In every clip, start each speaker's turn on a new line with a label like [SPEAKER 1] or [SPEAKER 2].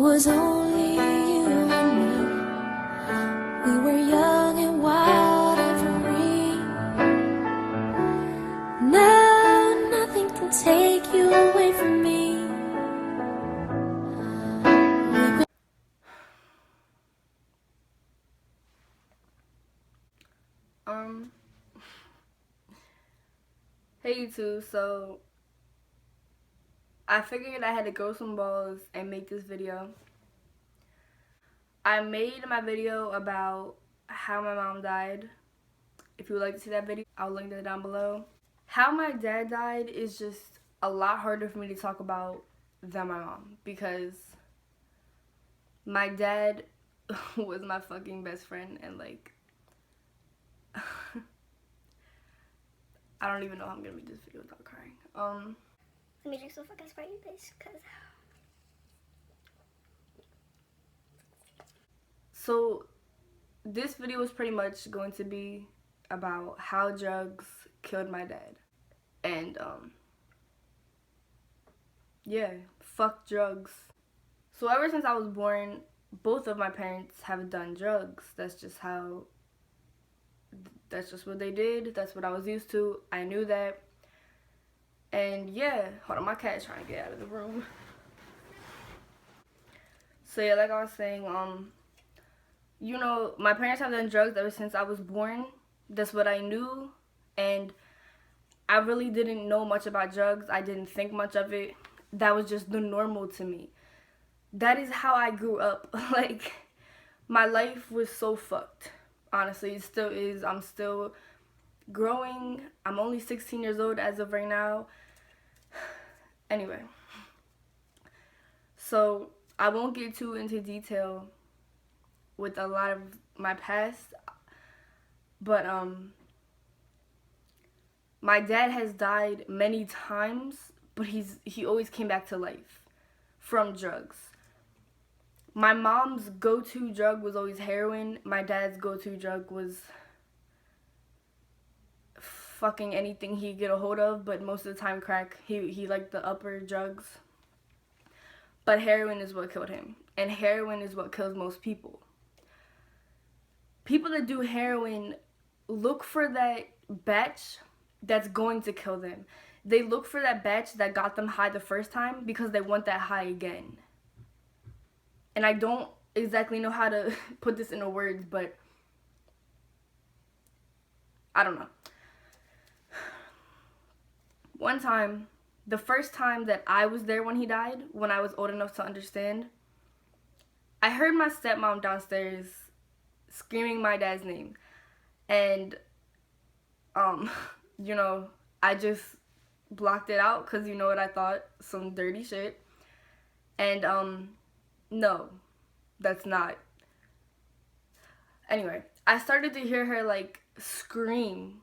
[SPEAKER 1] was only you and me. We were young and wild and free. Now nothing can take you away from me.
[SPEAKER 2] Hey YouTube, so I figured I had to grow some balls and make this video. I made my video about how my mom died. If you would like to see that video, I'll link that down below. How my dad died is just a lot harder for me to talk about than my mom, because my dad was my fucking best friend, and like I don't even know how I'm gonna make this video without crying.
[SPEAKER 3] Let me drink some fucking Sprite, bitch, cause
[SPEAKER 2] So this video is pretty much going to be about how drugs killed my dad. And yeah, fuck drugs. So ever since I was born, both of my parents have done drugs. That's just what they did. That's what I was used to. I knew that. And yeah, hold on, my cat's trying to get out of the room. So yeah, like I was saying, you know, my parents have done drugs ever since I was born. That's what I knew, and I really didn't know much about drugs. I didn't think much of it. That was just the normal to me. That is how I grew up. Like, my life was so fucked. Honestly, it still is. I'm still growing. I'm only 16 years old as of right now. Anyway, so I won't get too into detail with a lot of my past, but my dad has died many times, but he always came back to life from drugs. My mom's go-to drug was always heroin. My dad's go-to drug was fucking anything he get a hold of, but most of the time crack. He liked the upper drugs. But heroin is what killed him, and heroin is what kills most people. People that do heroin look for that batch that's going to kill them. They look for that batch that got them high the first time because they want that high again. And I don't exactly know how to put this into words, but I don't know. One time, the first time that I was there when he died, when I was old enough to understand, I heard my stepmom downstairs screaming my dad's name. And, you know, I just blocked it out because you know what I thought? Some dirty shit. And, no, that's not. Anyway, I started to hear her, like, scream.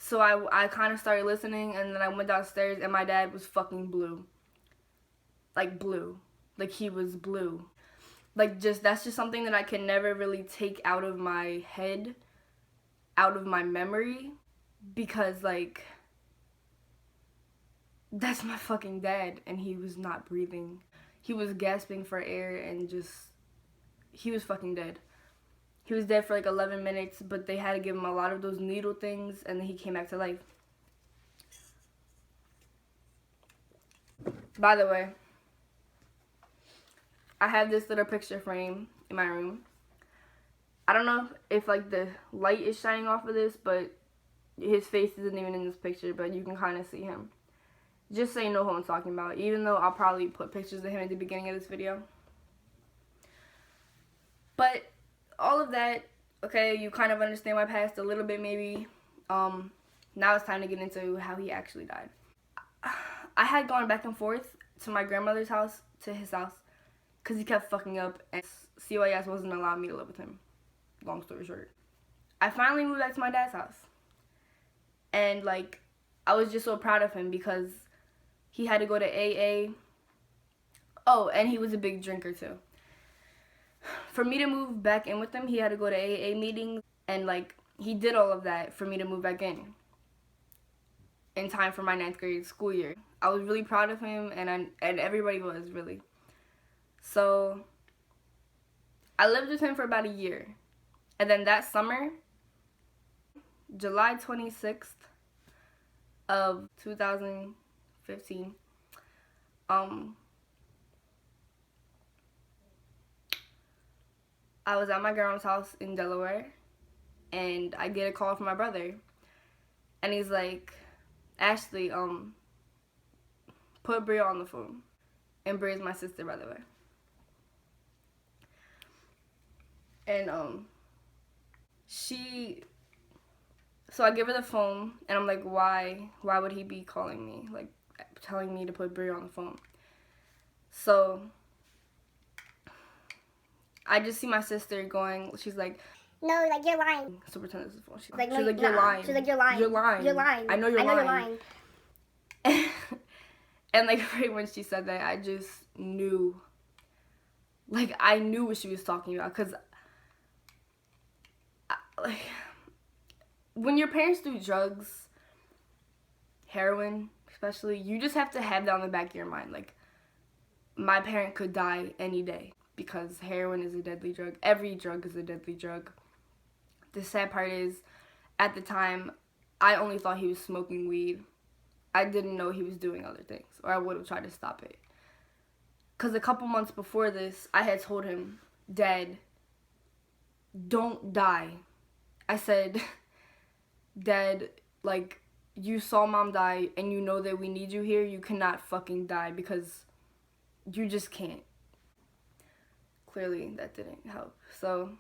[SPEAKER 2] So I kind of started listening, and then I went downstairs, and my dad was fucking blue. Like, blue. Like, he was blue. Like, that's just something that I can never really take out of my head, out of my memory, because, like, that's my fucking dad, and he was not breathing. He was gasping for air, and he was fucking dead. He was dead for like 11 minutes, but they had to give him a lot of those needle things, and then he came back to life. By the way, I have this little picture frame in my room. I don't know if like the light is shining off of this, but his face isn't even in this picture, but you can kind of see him. Just so you know who I'm talking about, even though I'll probably put pictures of him at the beginning of this video. But all of that, okay, you kind of understand my past a little bit maybe. Now it's time to get into how he actually died. I had gone back and forth to my grandmother's house, to his house, because he kept fucking up, and CYS wasn't allowing me to live with him. Long story short. I finally moved back to my dad's house. And, like, I was just so proud of him because he had to go to AA. Oh, and he was a big drinker, too. For me to move back in with him, he had to go to AA meetings, and, like, he did all of that for me to move back in. in time for my 9th grade school year. I was really proud of him, and everybody was, really. So I lived with him for about a year. And then that summer, July 26th of 2015, I was at my grandma's house in Delaware, and I get a call from my brother. And he's like, Ashley, put Bria on the phone. And Bria's my sister, by the way. And so I give her the phone, and I'm like, why would he be calling me, like telling me to put Bria on the phone? So I just see my sister going, she's like,
[SPEAKER 3] no, like, you're lying.
[SPEAKER 2] So pretend this is the phone. She's
[SPEAKER 3] Like,
[SPEAKER 2] like,
[SPEAKER 3] no,
[SPEAKER 2] you're lying.
[SPEAKER 3] She's like, you're lying.
[SPEAKER 2] You're lying.
[SPEAKER 3] You're lying.
[SPEAKER 2] I know you're lying.
[SPEAKER 3] You're lying.
[SPEAKER 2] And like right when she said that, I just knew. Like, I knew what she was talking about, because like, when your parents do drugs, heroin especially, you just have to have that on the back of your mind. Like, my parent could die any day because heroin is a deadly drug. Every drug is a deadly drug. The sad part is, at the time, I only thought he was smoking weed. I didn't know he was doing other things, or I would have tried to stop it. Because a couple months before this, I had told him, Dad, don't die. I said, Dad, like, you saw Mom die, and you know that we need you here. You cannot fucking die, because you just can't. Clearly, that didn't help. So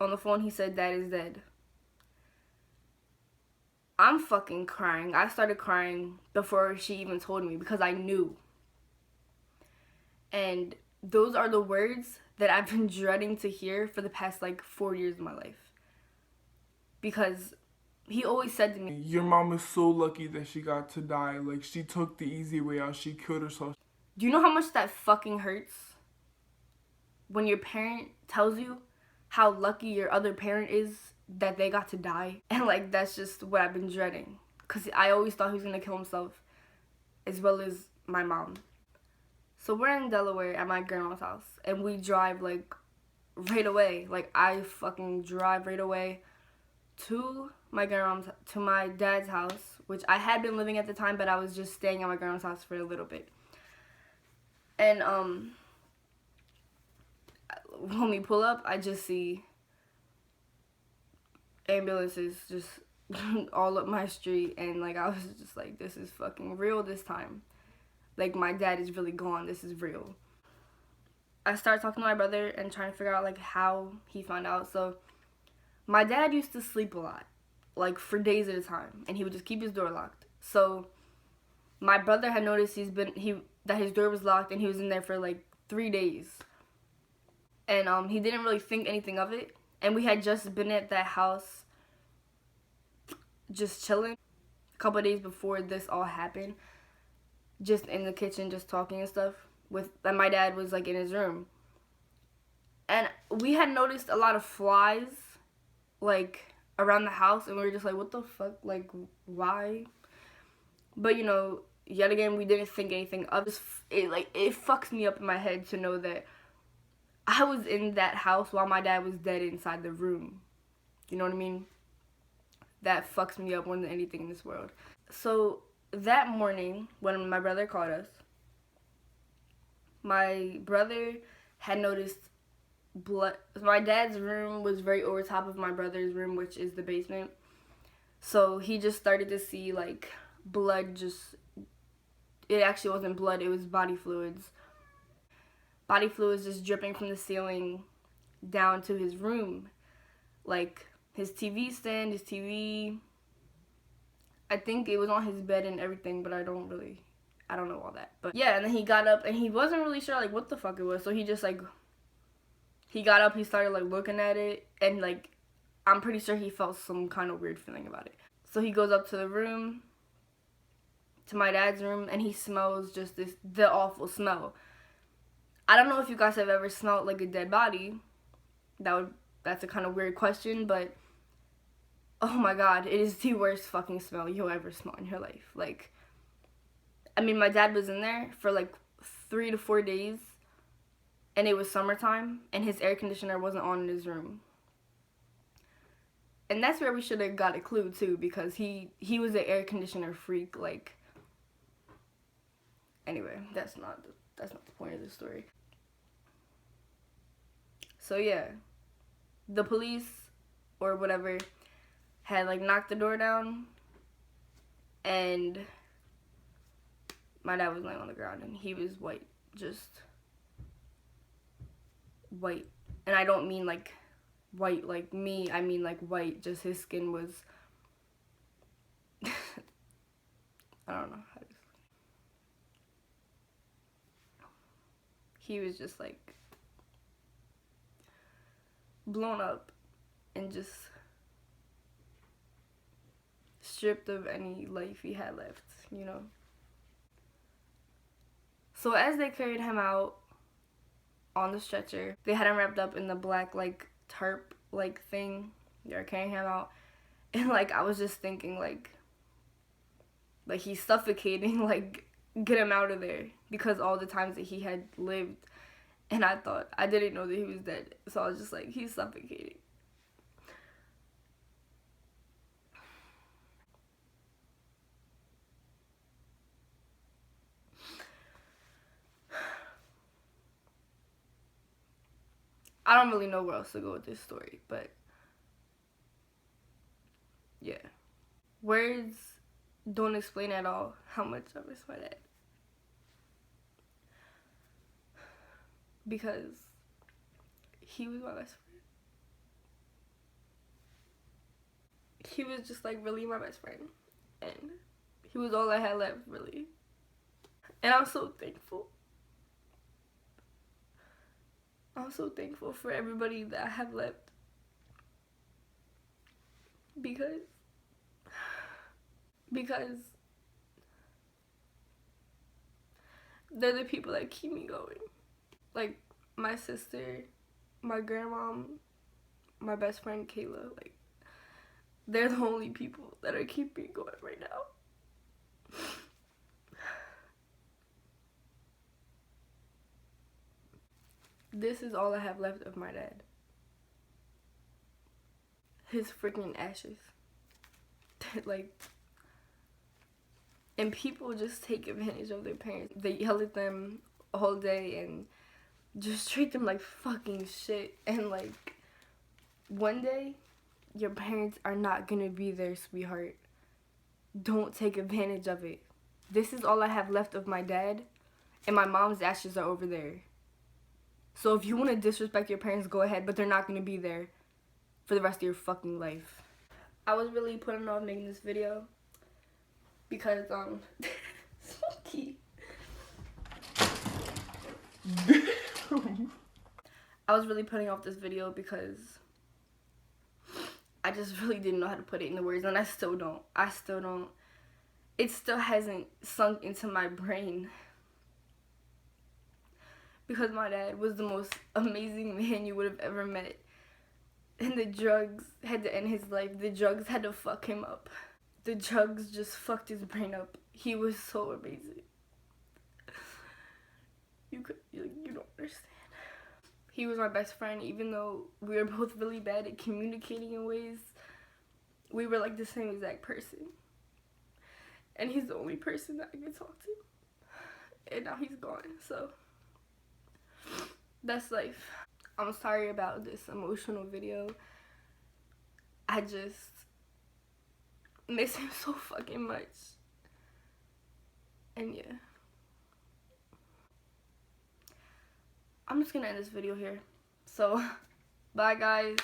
[SPEAKER 2] on the phone, he said, Dad is dead. I'm fucking crying. I started crying before she even told me, because I knew. And those are the words that I've been dreading to hear for the past, like, 4 years of my life. Because he always said to me,
[SPEAKER 4] your mom is so lucky that she got to die. Like, she took the easy way out. She killed herself.
[SPEAKER 2] do you know how much that fucking hurts? When your parent tells you how lucky your other parent is that they got to die. And, like, that's just what I've been dreading. Because I always thought he was going to kill himself, as well as my mom. So we're in Delaware at my grandma's house, and we drive, like, right away. Like, I fucking drive right away to my dad's house, which I had been living at the time, but I was just staying at my grandma's house for a little bit. And when we pull up, I just see ambulances just all up my street, and, like, I was just like, this is fucking real this time. Like, my dad is really gone. This is real. I started talking to my brother and trying to figure out, like, how he found out. So my dad used to sleep a lot, like, for days at a time, and he would just keep his door locked. So my brother had noticed that his door was locked, and he was in there for, like, 3 days. And he didn't really think anything of it. And we had just been at that house just chilling a couple of days before this all happened, just in the kitchen, just talking and stuff. And my dad was, like, in his room. And we had noticed a lot of flies, like, around the house, and we were just like, what the fuck? Like, why? But, you know, yet again, we didn't think anything of it. Like, it fucks me up in my head to know that I was in that house while my dad was dead inside the room. You know what I mean? That fucks me up more than anything in this world. So that morning, when my brother called us, my brother had noticed blood. My dad's room was right over top of my brother's room, which is the basement. So he just started to see, like, blood it actually wasn't blood, it was body fluids. Body fluids just dripping from the ceiling down to his room. Like, his TV stand, his TV, I think it was on his bed and everything, but I don't know all that. But yeah, and then he got up, and he wasn't really sure, like, what the fuck it was. So he just, like, he got up, he started, like, looking at it, and, like, I'm pretty sure he felt some kind of weird feeling about it. So he goes up to the room, to my dad's room, and he smells just the awful smell. I don't know if you guys have ever smelled, like, a dead body. That's a kind of weird question, but oh my god, it is the worst fucking smell you'll ever smell in your life. Like, I mean, my dad was in there for like 3 to 4 days, and it was summertime, and his air conditioner wasn't on in his room. And that's where we should have got a clue too, because he was an air conditioner freak. Like, anyway, that's not the point of the story. So yeah, the police or whatever had like knocked the door down, and my dad was laying on the ground, and he was white, just white. And I don't mean like white like me, I mean like white, just his skin was I don't know how to explain. He was just like blown up and just stripped of any life he had left, you know. So as they carried him out on the stretcher, they had him wrapped up in the black like tarp like thing. They were carrying him out, and like I was just thinking like he's suffocating, like get him out of there, because all the times that he had lived, and I didn't know that he was dead, so I was just like, he's suffocating. I don't really know where else to go with this story, but yeah. Words don't explain at all how much I miss my dad. Because he was my best friend. He was just like really my best friend. And he was all I had left, really. And I'm so thankful. I'm so thankful for everybody that I have left, because they're the people that keep me going. Like my sister, my grandma, my best friend Kayla, like they're the only people that are keeping me going right now. This is all I have left of my dad. His freaking ashes. Like, and people just take advantage of their parents. They yell at them all day and just treat them like fucking shit. And like, one day, your parents are not gonna be there, sweetheart. Don't take advantage of it. This is all I have left of my dad, and my mom's ashes are over there. So if you want to disrespect your parents, go ahead, but they're not going to be there for the rest of your fucking life. I was really putting off making this video because, Smokey. I was really putting off this video because I just really didn't know how to put it into words, and I still don't. It still hasn't sunk into my brain. Because my dad was the most amazing man you would have ever met. And the drugs had to end his life. The drugs had to fuck him up. The drugs just fucked his brain up. He was so amazing. You don't understand. He was my best friend, even though we were both really bad at communicating in ways. We were like the same exact person. And he's the only person that I can talk to. And now he's gone, so that's life. I'm sorry about this emotional video. I just miss him so fucking much. And yeah. I'm just gonna end this video here. So, bye guys.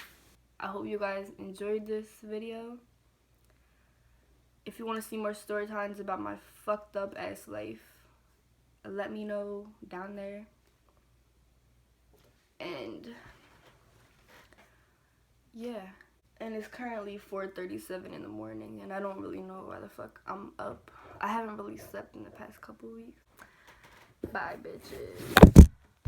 [SPEAKER 2] I hope you guys enjoyed this video. If you want to see more story times about my fucked up ass life, let me know down there. And yeah, and it's currently 4:37 in the morning, and I don't really know why the fuck I'm up. I haven't really slept in the past couple weeks. Bye, bitches.